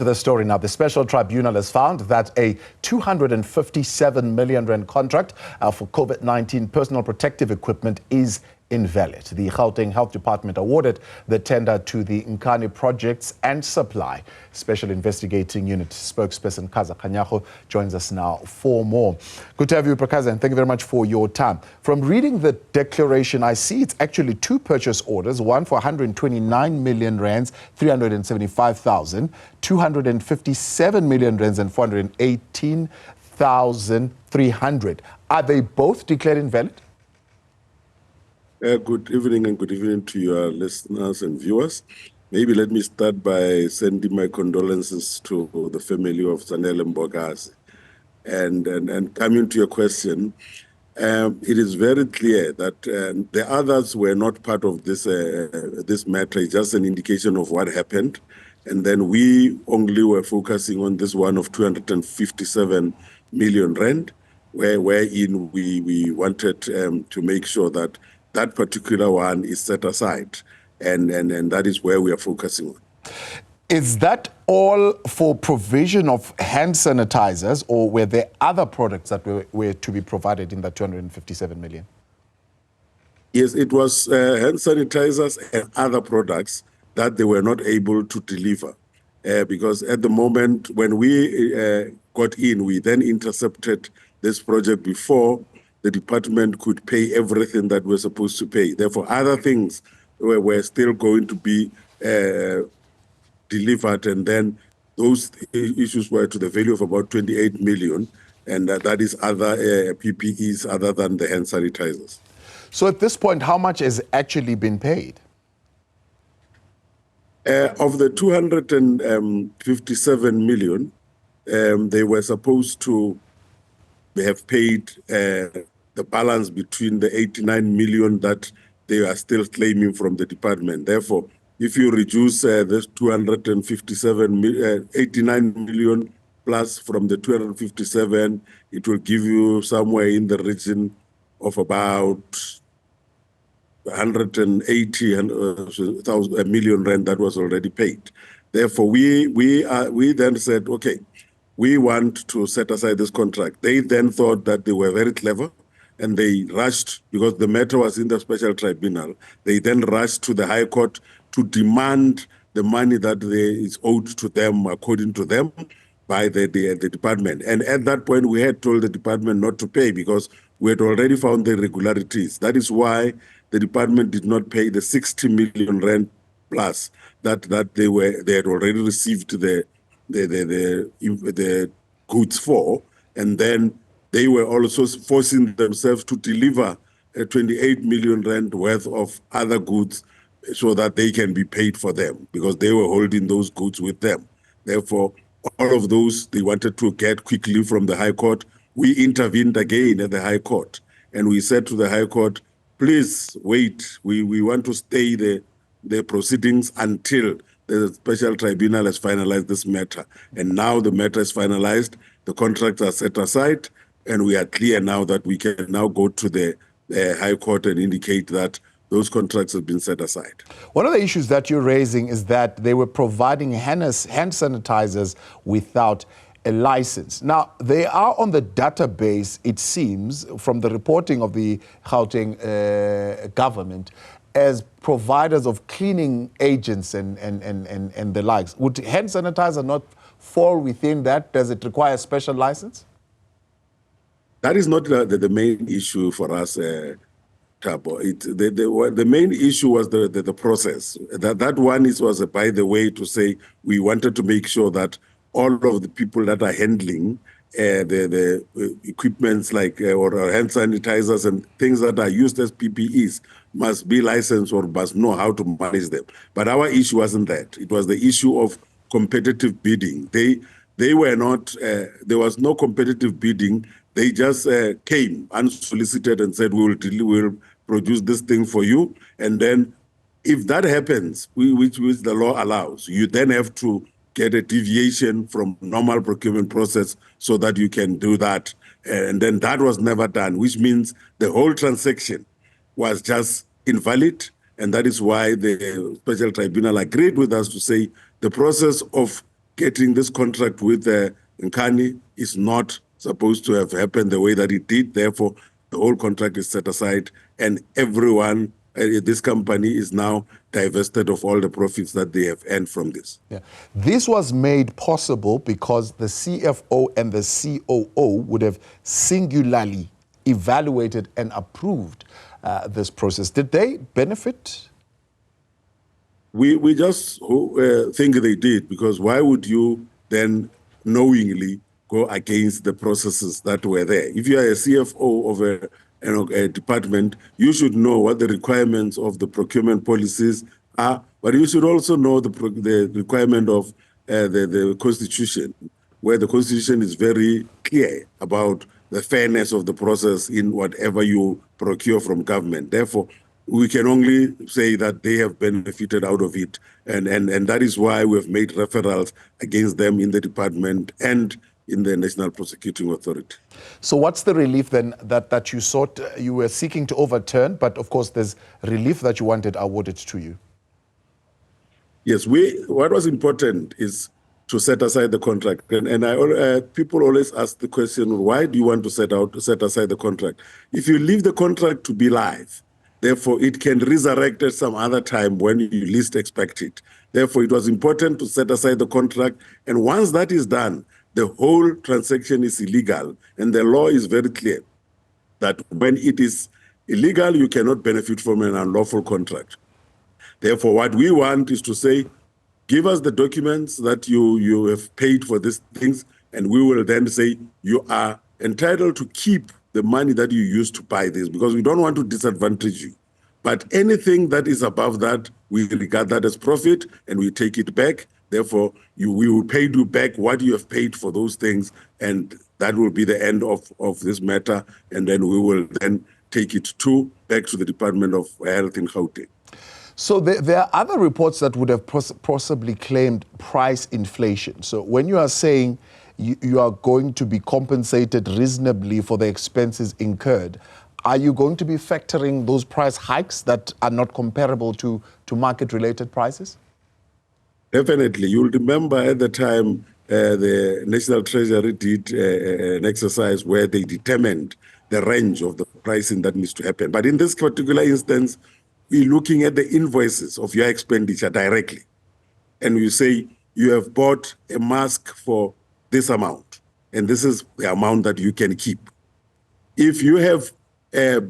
To the story now, the Special Tribunal has found that a 257 million rand contract for COVID-19 personal protective equipment is invalid. The Gauteng Health Department awarded the tender to the Nkhane Projects and Supply Special Investigating Unit. Spokesperson Kaizer Kganyago joins us now for more. Good to have you, Kaizer, and thank you very much for your time. From reading the declaration, I see it's actually two purchase orders, one for 129 million rands, 375,000, 257 million rands and 418,300. Are they both declared invalid? Good evening and good evening to your listeners and viewers. Maybe let me start by sending my condolences to the family of Zanele Mbogazi. And coming to your question, it is very clear that the others were not part of this this matter. It's just an indication of what happened. And then we only were focusing on this one of 257 million rand, wherein we wanted to make sure that that particular one is set aside, and that is where we are focusing on. Is that all for provision of hand sanitizers, or were there other products that were to be provided in the 257 million? Yes, it was hand sanitizers and other products that they were not able to deliver. Because at the moment, when we got in, we then intercepted this project before the department could pay everything that we're supposed to pay. Therefore, other things were still going to be delivered, and then those issues were to the value of about 28 million, and that is other PPEs other than the hand sanitizers. So at this point, how much has actually been paid? Of the 257 million, they were supposed to have paid the balance between the 89 million that they are still claiming from the department. Therefore, if you reduce this 89 million plus from the 257, it will give you somewhere in the region of about 180 million rand that was already paid. Therefore, we then said, okay, we want to set aside this contract. They then thought that they were very clever, and they rushed, because the matter was in the Special Tribunal, they then rushed to the High Court to demand the money that is owed to them, according to them, by the department. And at that point, we had told the department not to pay because we had already found the irregularities. That is why the department did not pay the 60 million rand plus that they had already received the goods for, and then they were also forcing themselves to deliver 28 million rand worth of other goods so that they can be paid for them, because they were holding those goods with them. Therefore, all of those they wanted to get quickly from the High Court. We intervened again at the High Court, and we said to the High Court, please wait, we want to stay the proceedings until the Special Tribunal has finalized this matter. And now the matter is finalized, the contracts are set aside, and we are clear now that we can now go to the High Court and indicate that those contracts have been set aside. One of the issues that you're raising is that they were providing hand sanitizers without a license. Now, they are on the database, it seems, from the reporting of the Gauteng government, as providers of cleaning agents and the likes. Would hand sanitizer not fall within that? Does it require a special license? That is not the main issue for us, Thabo. The main issue was the process. That one was, by the way, to say we wanted to make sure that all of the people that are handling the equipments like or hand sanitizers and things that are used as PPEs must be licensed or must know how to manage them. But our issue wasn't that. It was the issue of competitive bidding. They were not, there was no competitive bidding. They just came unsolicited and said, we'll produce this thing for you. And then if that happens, which the law allows, you then have to get a deviation from normal procurement process so that you can do that. And then that was never done, which means the whole transaction was just invalid. And that is why the Special Tribunal agreed with us to say the process of getting this contract with Nkhane is not supposed to have happened the way that it did. Therefore, the whole contract is set aside, and everyone, this company is now divested of all the profits that they have earned from this. Yeah. This was made possible because the CFO and the COO would have singularly evaluated and approved this process. Did they benefit? We just think they did, because why would you then knowingly go against the processes that were there? If you are a CFO of a department, you should know what the requirements of the procurement policies are, but you should also know the requirement of the Constitution, where the Constitution is very clear about the fairness of the process in whatever you procure from government. Therefore, we can only say that they have benefited out of it, and that is why we have made referrals against them in the department and in the National Prosecuting Authority. So what's the relief then that you sought, you were seeking to overturn, but of course there's relief that you wanted awarded to you? Yes, what was important is to set aside the contract. And people always ask the question, why do you want to set aside the contract? If you leave the contract to be live, therefore it can resurrect at some other time when you least expect it. Therefore, it was important to set aside the contract. And once that is done, the whole transaction is illegal. And the law is very clear that when it is illegal, you cannot benefit from an unlawful contract. Therefore, what we want is to say, give us the documents that you have paid for these things, and we will then say you are entitled to keep the money that you used to buy this, because we don't want to disadvantage you. But anything that is above that, we regard that as profit and we take it back. Therefore, we will pay you back what you have paid for those things, and that will be the end of this matter. And then we will then take it back to the Department of Health in Gauteng. So there are other reports that would have possibly claimed price inflation. So when you are saying you are going to be compensated reasonably for the expenses incurred, are you going to be factoring those price hikes that are not comparable to market-related prices? Definitely. You'll remember at the time the National Treasury did an exercise where they determined the range of the pricing that needs to happen. But in this particular instance, we're looking at the invoices of your expenditure directly. And we say, you have bought a mask for this amount, and this is the amount that you can keep. If you have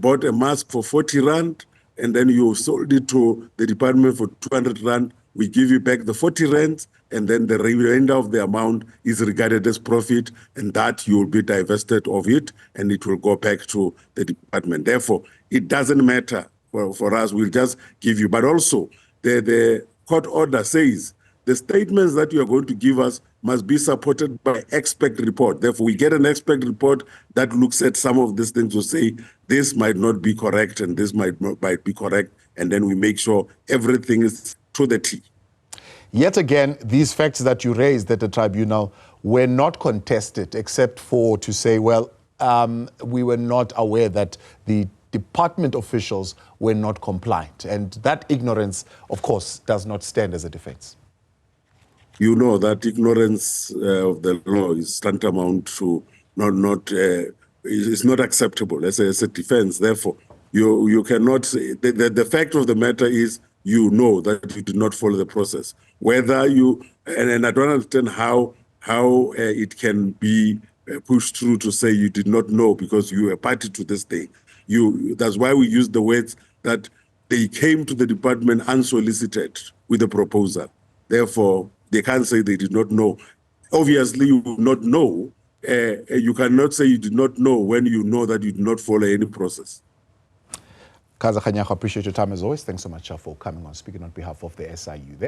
bought a mask for 40 Rand, and then you sold it to the department for 200 Rand, we give you back the 40 Rands, and then the remainder of the amount is regarded as profit, and that you will be divested of it, and it will go back to the department. Therefore, it doesn't matter for us, we'll just give you. But also, the court order says the statements that you are going to give us must be supported by expert report. Therefore, we get an expert report that looks at some of these things to say this might not be correct and this might be correct, and then we make sure everything is to the T. Yet again, these facts that you raised at the tribunal were not contested, except for to say, well, we were not aware that the department officials were not compliant. And that ignorance, of course, does not stand as a defense. You know that ignorance of the law is tantamount to is not acceptable as a defense. Therefore, you cannot say, the fact of the matter is, you know that you did not follow the process. Whether you, and I don't understand how it can be pushed through to say you did not know because you were party to this thing. That's why we use the words that they came to the department unsolicited with a proposal. Therefore, they can't say they did not know. Obviously, you will not know. You cannot say you did not know when you know that you did not follow any process. Kaizer Kganyago, appreciate your time as always. Thanks so much for coming on, speaking on behalf of the SIU.